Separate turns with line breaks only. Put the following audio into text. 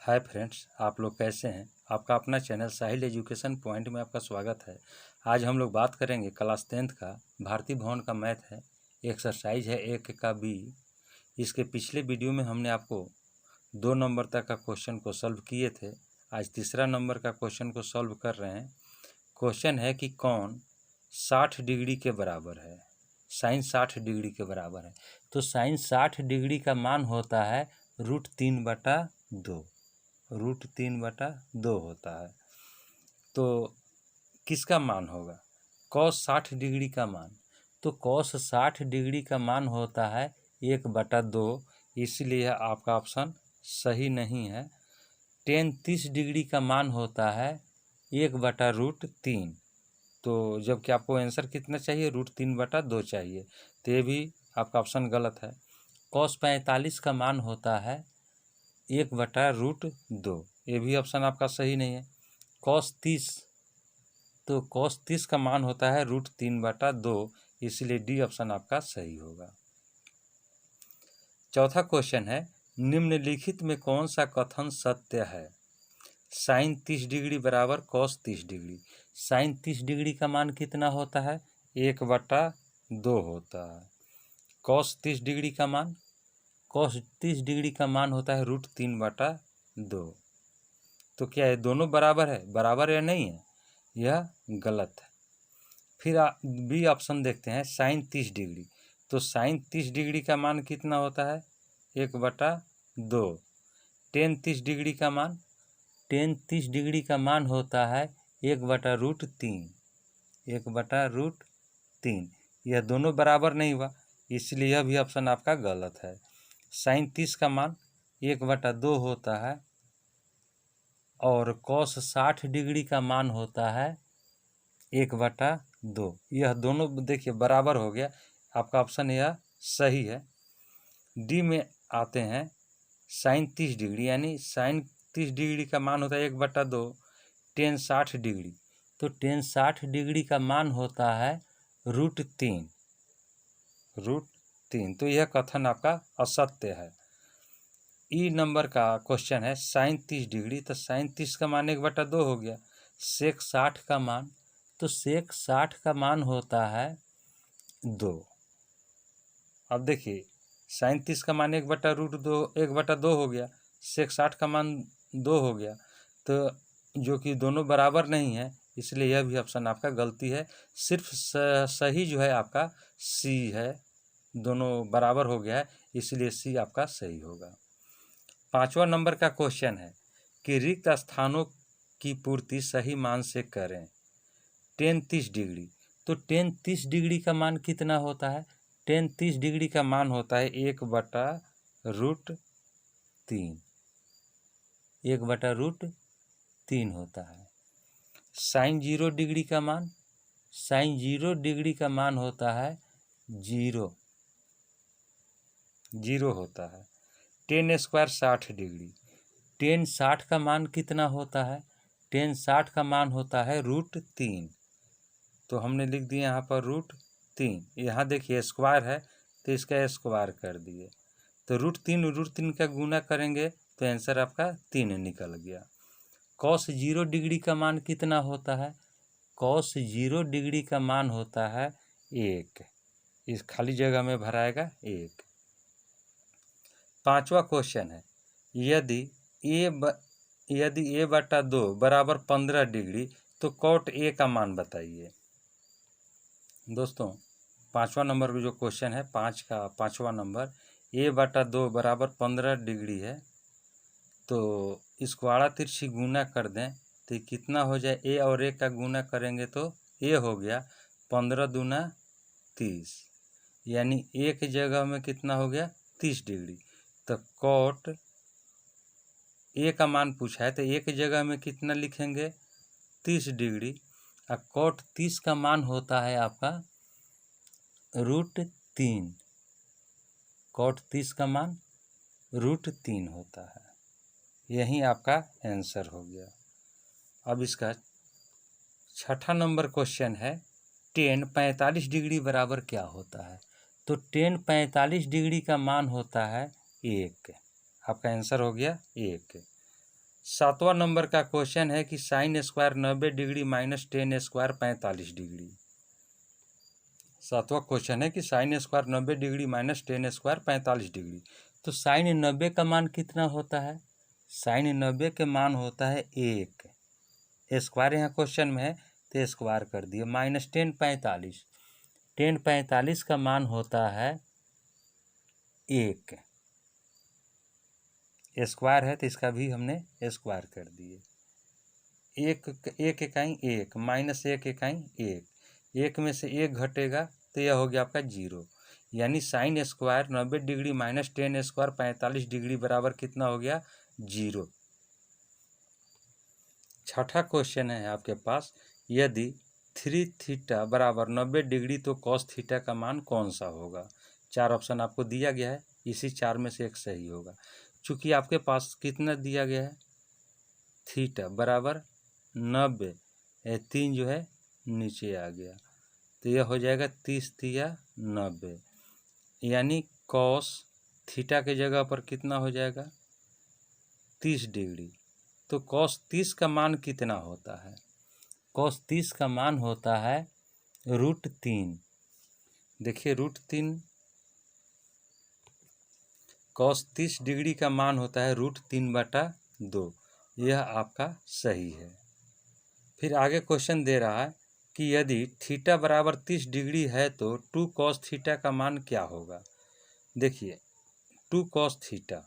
Hi friends, आप लोग कैसे हैं। आपका अपना चैनल साहिल एजुकेशन पॉइंट में आपका स्वागत है। आज हम लोग बात करेंगे क्लास 10th का भारतीय भवन का मैथ है। एक्सरसाइज है 1 का बी। इसके पिछले वीडियो में हमने आपको 2 नंबर तक का क्वेश्चन को सॉल्व किए थे। आज तीसरा नंबर का क्वेश्चन को सॉल्व कर रहे हैं। क्वेश्चन है कि कौन 60 डिग्री के बराबर है। साइन 60 डिग्री के बराबर है। तो साइन 60 डिग्री का मान होता है √3/2। √3/2 होता है। तो किसका मान होगा? कॉस 60 डिग्री का मान। तो कॉस 60 डिग्री का मान होता है 1/2, इसलिए आपका ऑप्शन सही नहीं है। टेन 30 डिग्री का मान होता है 1/√3। तो जबकि आपको आंसर कितना चाहिए? √3/2 चाहिए, तो ये भी आपका ऑप्शन गलत है। कॉस 45 का मान होता है 1/√2, ये भी ऑप्शन आपका सही नहीं है। कॉस 30, तो कॉस 30 का मान होता है √3/2, इसलिए डी ऑप्शन आपका सही होगा। चौथा क्वेश्चन है, निम्नलिखित में कौन सा कथन सत्य है? साइन 30 डिग्री बराबर कॉस 30 डिग्री। साइन 30 डिग्री का मान कितना होता है? 1/2 होता है। कॉस 30 डिग्री का मान, कॉस 30 डिग्री का मान होता है √3/2। तो क्या ये दोनों बराबर है? बराबर या नहीं है? यह गलत है। फिर बी ऑप्शन देखते हैं, साइन 30 डिग्री। तो साइन 30 डिग्री का मान कितना होता है? 1/2। टेन 30 डिग्री का मान, टेन 30 डिग्री का मान होता है 1/√3। 1/√3, यह दोनों बराबर नहीं हुआ, इसलिए यह भी ऑप्शन आपका गलत है। साइन 30 का मान 1/2 होता है और कॉस 60 डिग्री का मान होता है 1/2। यह दोनों देखिए बराबर हो गया, आपका ऑप्शन यह सही है। डी में आते हैं, साइन 30 डिग्री, यानी साइन 30 डिग्री का मान होता है 1/2। टेन 60 डिग्री, तो टेन 60 डिग्री का मान होता है √3। तो यह कथन आपका असत्य है। ई नंबर का क्वेश्चन है, साइन 30 डिग्री। तो साइन 30 का मान 1/2 हो गया। सेक 60 का मान, तो सेक 60 का मान होता है 2। अब देखिए, साइन 30 का मान 1/2 हो गया, सेक 60 का मान 2 हो गया, तो जो कि दोनों बराबर नहीं है, इसलिए यह भी ऑप्शन आपका गलती है। सिर्फ सही जो है आपका सी है, दोनों बराबर हो गया है, इसलिए सी आपका सही होगा। 5वां नंबर का क्वेश्चन है कि रिक्त स्थानों की पूर्ति सही मान से करें। टेन 30 डिग्री, तो टेन 30 डिग्री का मान कितना होता है? टेन 30 डिग्री का मान होता है 1/√3। 1/√3 होता है। साइन 0 डिग्री का मान, साइन 0 डिग्री का मान होता है 0 होता है। टेन स्क्वायर 60 डिग्री, टेन 60 का मान कितना होता है? टेन 60 का मान होता है √3। तो हमने लिख दिया यहाँ पर √3। यहाँ देखिए स्क्वायर है, तो इसका स्क्वायर कर दिए, तो √3 का गुना करेंगे तो आंसर आपका 3 निकल गया। कॉस 0 डिग्री का मान कितना होता है? कॉस 0 डिग्री का मान होता है 1। इस खाली जगह में भराएगा 1। 5वां क्वेश्चन है, यदि a/2 बराबर 15 डिग्री, तो कॉट ए का मान बताइए। दोस्तों, 5वां नंबर का जो क्वेश्चन है, 5वां नंबर, a/2 बराबर 15 डिग्री है, तो इसको आड़ा तिरछी गुना कर दें तो कितना हो जाए? ए और ए का गुना करेंगे तो ए हो गया 15 दूना 30, यानी एक जगह में कितना हो गया? 30 डिग्री। तो कॉट ए का मान पूछा है, तो एक जगह में कितना लिखेंगे? 30 डिग्री। और कॉट 30 का मान होता है आपका √3। कॉट 30 का मान √3 होता है। यही आपका आंसर हो गया। अब इसका 6ठा नंबर क्वेश्चन है, टेन 45 डिग्री बराबर क्या होता है? तो टेन 45 डिग्री का मान होता है 1। आपका आंसर हो गया 1। 7वां नंबर का क्वेश्चन है कि sine square 90 degree minus ten square 45 degree. 7वां क्वेश्चन है कि sine square 90 degree minus ten square 45 degree. तो साइन 90 का मान कितना होता है? साइन 90 के मान होता है 1। स्क्वायर यहाँ क्वेश्चन में है तो स्क्वायर कर दिए, माइनस टेन 45। टेन 45 का मान होता है 1। स्क्वायर है तो इसका भी हमने स्क्वायर कर दिए। एक इकाई 1 माइनस 1 इकाई 1, 1 में से 1 घटेगा तो यह हो गया आपका 0। यानी sign square 90 degree minus ten square 45 degree बराबर कितना हो गया? 0। छठा क्वेश्चन है आपके पास, यदि 3 थीटा बराबर 90 डिग्री तो कॉस थीटा का मान कौन सा होगा? 4 ऑप्शन आपको दिया गया है, इसी 4 में से एक सही होगा। चूँकि आपके पास कितना दिया गया है? थीटा बराबर 90, 3 जो है नीचे आ गया तो यह हो जाएगा 30 तिया 90, यानी कॉस थीटा के जगह पर कितना हो जाएगा? 30 डिग्री। तो कॉस 30 का मान कितना होता है? कॉस 30 का मान होता है √3। देखिए √3, कॉस 30 डिग्री का मान होता है √3/2। यह आपका सही है। फिर आगे क्वेश्चन दे रहा है कि यदि थीटा बराबर 30 डिग्री है तो 2 कॉस थीटा का मान क्या होगा? देखिए 2 कॉस थीटा